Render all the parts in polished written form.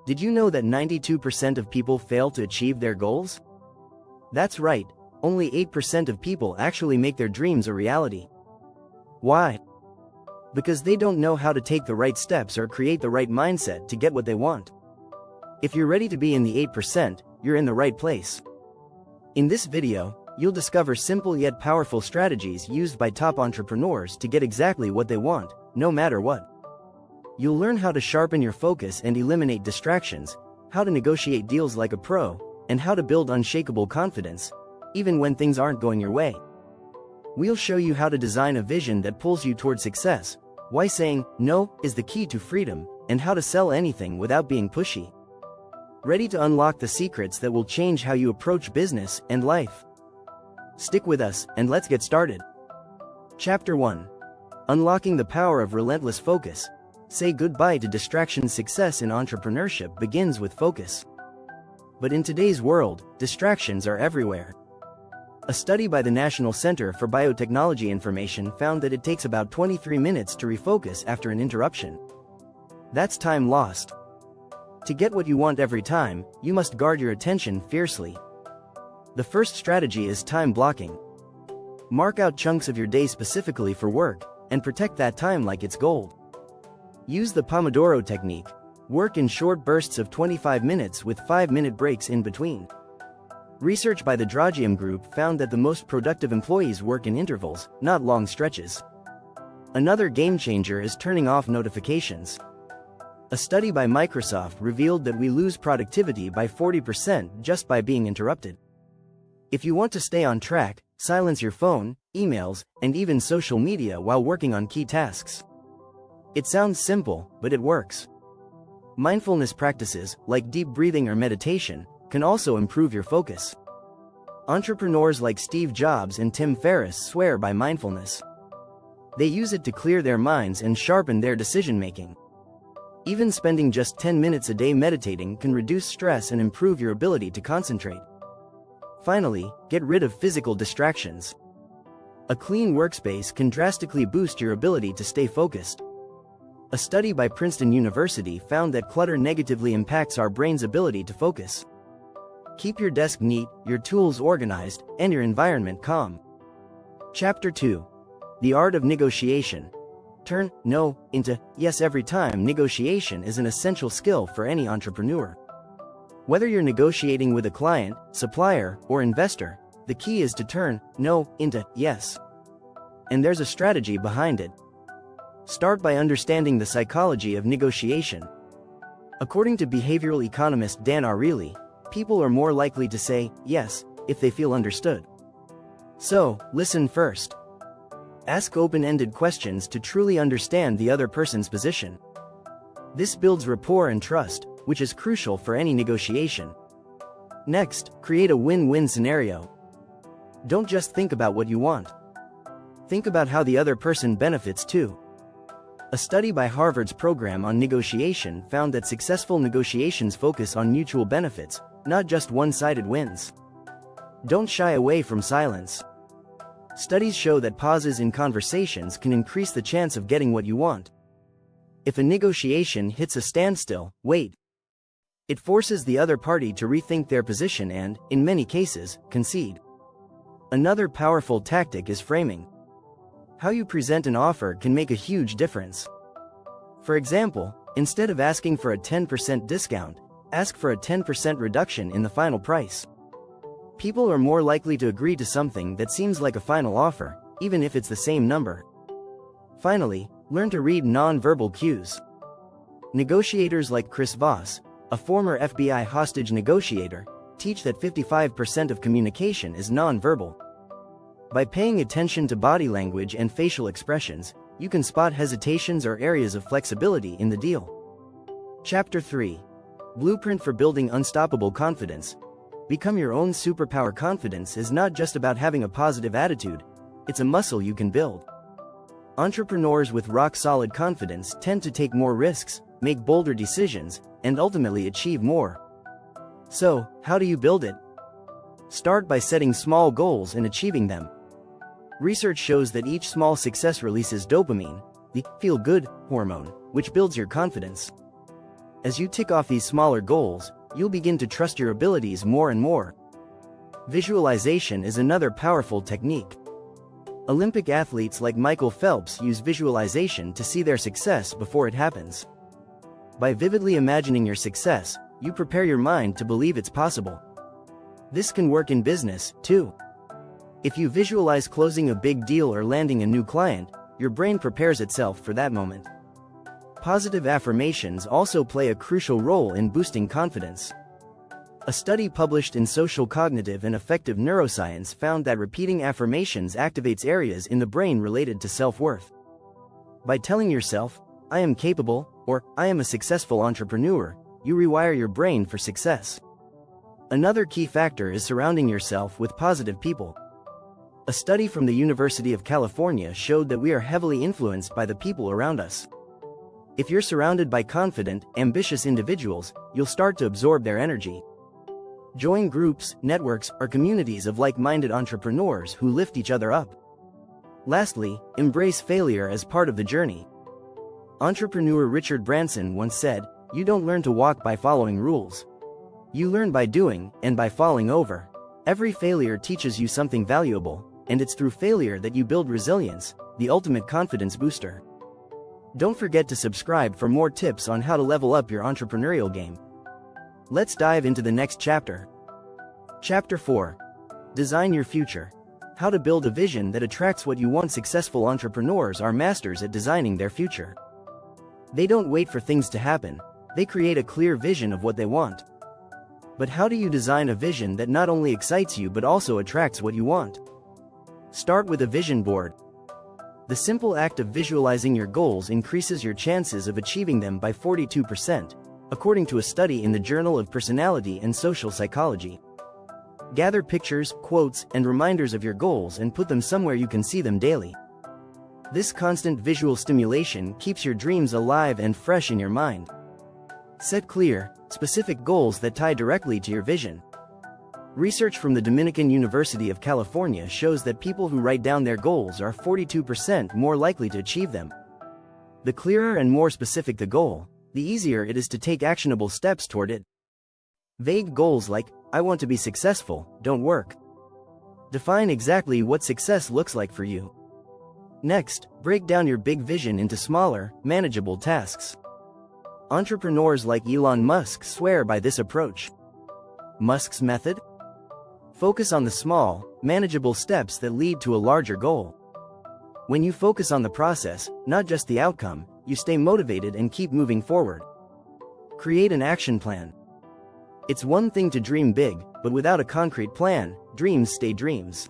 Did you know that 92% of people fail to achieve their goals? That's right, only 8% of people actually make their dreams a reality. Why? Because they don't know how to take the right steps or create the right mindset to get what they want. If you're ready to be in the 8%, you're in the right place. In this video, you'll discover simple yet powerful strategies used by top entrepreneurs to get exactly what they want, no matter what. You'll learn how to sharpen your focus and eliminate distractions, how to negotiate deals like a pro, and how to build unshakable confidence, even when things aren't going your way. We'll show you how to design a vision that pulls you toward success, why saying no is the key to freedom, and how to sell anything without being pushy. Ready to unlock the secrets that will change how you approach business and life? Stick with us, and let's get started. Chapter 1. Unlocking the power of relentless focus. Say goodbye to distraction. Success in entrepreneurship begins with focus. But in today's world, distractions are everywhere. A study by the National Center for Biotechnology Information found that it takes about 23 minutes to refocus after an interruption. That's time lost. To get what you want every time, you must guard your attention fiercely. The first strategy is time blocking. Mark out chunks of your day specifically for work, and protect that time like it's gold. Use the Pomodoro technique. Work in short bursts of 25 minutes with 5-minute breaks in between. Research by the Drogium Group found that the most productive employees work in intervals, not long stretches. Another game changer is turning off notifications. A study by Microsoft revealed that we lose productivity by 40% just by being interrupted. If you want to stay on track, silence your phone, emails, and even social media while working on key tasks. It sounds simple, but it works. Mindfulness practices, like deep breathing or meditation, can also improve your focus. Entrepreneurs like Steve Jobs and Tim Ferriss swear by mindfulness. They use it to clear their minds and sharpen their decision-making. Even spending just 10 minutes a day meditating can reduce stress and improve your ability to concentrate. Finally, get rid of physical distractions. A clean workspace can drastically boost your ability to stay focused. A study by Princeton University found that clutter negatively impacts our brain's ability to focus. Keep your desk neat, your tools organized, and your environment calm. Chapter 2. The Art of Negotiation. Turn no into yes every time. Negotiation is an essential skill for any entrepreneur. Whether you're negotiating with a client, supplier, or investor, the key is to turn no into yes. And there's a strategy behind it. Start by understanding the psychology of negotiation. According to behavioral economist Dan Ariely, people are more likely to say yes if they feel understood. So, listen first. Ask open-ended questions to truly understand the other person's position. This builds rapport and trust, which is crucial for any negotiation. Next, create a win-win scenario. Don't just think about what you want. Think about how the other person benefits too. A study by Harvard's program on negotiation found that successful negotiations focus on mutual benefits, not just one-sided wins. Don't shy away from silence. Studies show that pauses in conversations can increase the chance of getting what you want. If a negotiation hits a standstill, wait. It forces the other party to rethink their position and, in many cases, concede. Another powerful tactic is framing. How you present an offer can make a huge difference. For example, instead of asking for a 10% discount, ask for a 10% reduction in the final price. People are more likely to agree to something that seems like a final offer, even if it's the same number. Finally, learn to read non-verbal cues. Negotiators like Chris Voss, a former FBI hostage negotiator, teach that 55% of communication is non-verbal. By paying attention to body language and facial expressions, you can spot hesitations or areas of flexibility in the deal. Chapter 3. Blueprint for Building Unstoppable Confidence. Become your own superpower. Confidence is not just about having a positive attitude, it's a muscle you can build. Entrepreneurs with rock-solid confidence tend to take more risks, make bolder decisions, and ultimately achieve more. So, how do you build it? Start by setting small goals and achieving them. Research shows that each small success releases dopamine, the feel-good hormone, which builds your confidence. As you tick off these smaller goals, you'll begin to trust your abilities more and more. Visualization is another powerful technique. Olympic athletes like Michael Phelps use visualization to see their success before it happens. By vividly imagining your success, you prepare your mind to believe it's possible. This can work in business, too. If you visualize closing a big deal or landing a new client, your brain prepares itself for that moment. Positive affirmations also play a crucial role in boosting confidence. A study published in Social Cognitive and Affective Neuroscience found that repeating affirmations activates areas in the brain related to self-worth. By telling yourself, "I am capable," or "I am a successful entrepreneur," you rewire your brain for success. Another key factor is surrounding yourself with positive people. A study from the University of California showed that we are heavily influenced by the people around us. If you're surrounded by confident, ambitious individuals, you'll start to absorb their energy. Join groups, networks, or communities of like-minded entrepreneurs who lift each other up. Lastly, embrace failure as part of the journey. Entrepreneur Richard Branson once said, "You don't learn to walk by following rules. You learn by doing, and by falling over." Every failure teaches you something valuable, and it's through failure that you build resilience, the ultimate confidence booster. Don't forget to subscribe for more tips on how to level up your entrepreneurial game. Let's dive into the next chapter. Chapter 4. Design your future. How to build a vision that attracts what you want. Successful entrepreneurs are masters at designing their future. They don't wait for things to happen, they create a clear vision of what they want. But how do you design a vision that not only excites you but also attracts what you want? Start with a vision board. The simple act of visualizing your goals increases your chances of achieving them by 42%. According to a study in the Journal of Personality and Social Psychology. Gather pictures, quotes, and reminders of your goals and put them somewhere you can see them daily. This constant visual stimulation keeps your dreams alive and fresh in your mind. Set clear, specific goals that tie directly to your vision. Research from the Dominican University of California shows that people who write down their goals are 42% more likely to achieve them. The clearer and more specific the goal, the easier it is to take actionable steps toward it. Vague goals like, "I want to be successful," don't work. Define exactly what success looks like for you. Next, break down your big vision into smaller, manageable tasks. Entrepreneurs like Elon Musk swear by this approach. Musk's method? Focus on the small, manageable steps that lead to a larger goal. When you focus on the process, not just the outcome, you stay motivated and keep moving forward. Create an action plan. It's one thing to dream big, but without a concrete plan, dreams stay dreams.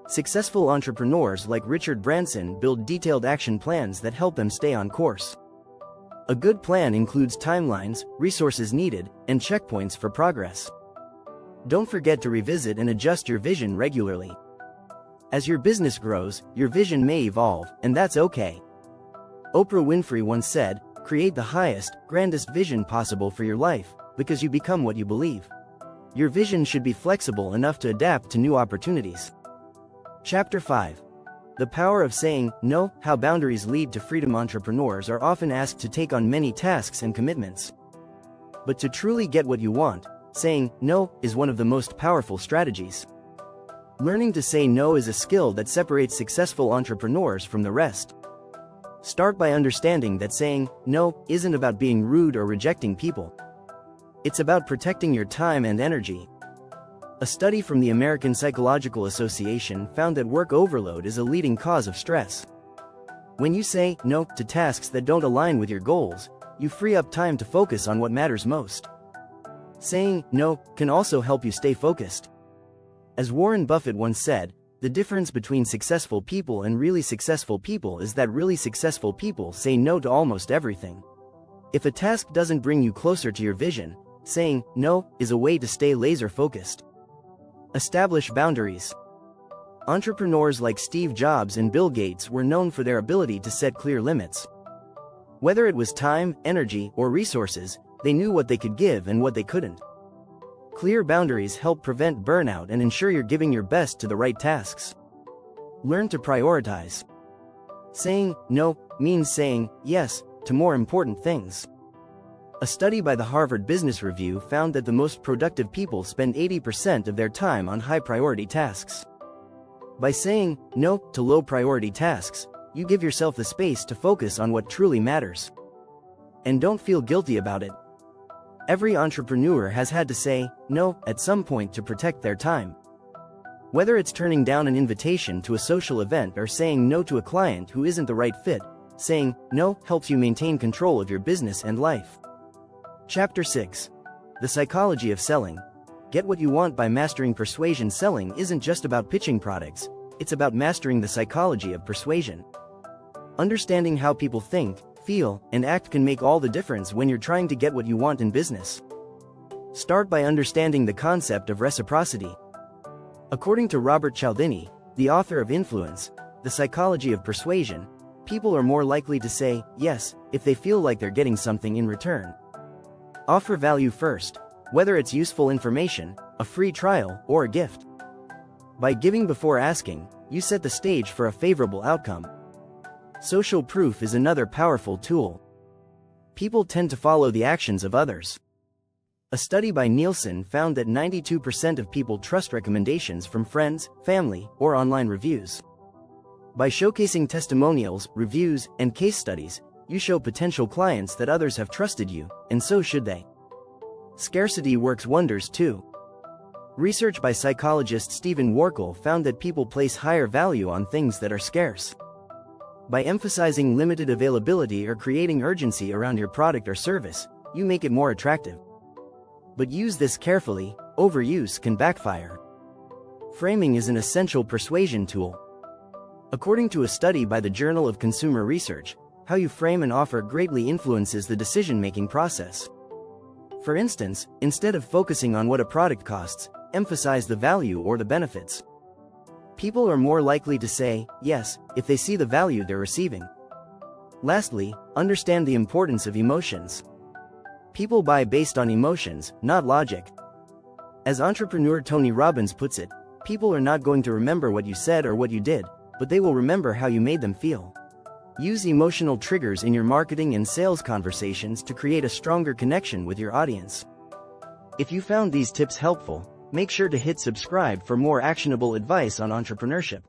Successful entrepreneurs like Richard Branson build detailed action plans that help them stay on course. A good plan includes timelines, resources needed, and checkpoints for progress. Don't forget to revisit and adjust your vision regularly. As your business grows, your vision may evolve, and that's okay. Oprah Winfrey once said, "Create the highest, grandest vision possible for your life, because you become what you believe." Your vision should be flexible enough to adapt to new opportunities. Chapter 5. The power of saying no. How boundaries lead to freedom. Entrepreneurs are often asked to take on many tasks and commitments. But to truly get what you want, saying no is one of the most powerful strategies. Learning to say no is a skill that separates successful entrepreneurs from the rest. Start by understanding that saying no isn't about being rude or rejecting people. It's about protecting your time and energy. A study from the American Psychological Association found that work overload is a leading cause of stress. When you say no to tasks that don't align with your goals, you free up time to focus on what matters most. Saying no can also help you stay focused. As Warren Buffett once said, the difference between successful people and really successful people is that really successful people say no to almost everything. If a task doesn't bring you closer to your vision, saying no is a way to stay laser-focused. Establish boundaries. Entrepreneurs like Steve Jobs and Bill Gates were known for their ability to set clear limits. Whether it was time, energy, or resources, they knew what they could give and what they couldn't. Clear boundaries help prevent burnout and ensure you're giving your best to the right tasks. Learn to prioritize. Saying no means saying yes to more important things. A study by the Harvard Business Review found that the most productive people spend 80% of their time on high-priority tasks. By saying no to low-priority tasks, you give yourself the space to focus on what truly matters. And don't feel guilty about it. Every entrepreneur has had to say no at some point to protect their time. Whether it's turning down an invitation to a social event or saying no to a client who isn't the right fit, saying no helps you maintain control of your business and life. Chapter 6. The Psychology of Selling. Get what you want by mastering persuasion. Selling isn't just about pitching products, it's about mastering the psychology of persuasion. Understanding how people think, feel, and act can make all the difference when you're trying to get what you want in business. Start by understanding the concept of reciprocity. According to Robert Cialdini, the author of Influence, The Psychology of Persuasion, people are more likely to say yes if they feel like they're getting something in return. Offer value first, whether it's useful information, a free trial, or a gift. By giving before asking, you set the stage for a favorable outcome. Social proof is another powerful tool. People tend to follow the actions of others. A study by Nielsen found that 92% of people trust recommendations from friends, family, or online reviews. By showcasing testimonials, reviews, and case studies, you show potential clients that others have trusted you, and so should they. Scarcity works wonders too. Research by psychologist Stephen Warkle found that people place higher value on things that are scarce. By emphasizing limited availability or creating urgency around your product or service, you make it more attractive. But use this carefully, overuse can backfire. Framing is an essential persuasion tool. According to a study by the Journal of Consumer Research, how you frame an offer greatly influences the decision-making process. For instance, instead of focusing on what a product costs, emphasize the value or the benefits. People are more likely to say yes if they see the value they're receiving. Lastly, understand the importance of emotions. People buy based on emotions, not logic. As entrepreneur Tony Robbins puts it, people are not going to remember what you said or what you did, but they will remember how you made them feel. Use emotional triggers in your marketing and sales conversations to create a stronger connection with your audience. If you found these tips helpful, make sure to hit subscribe for more actionable advice on entrepreneurship.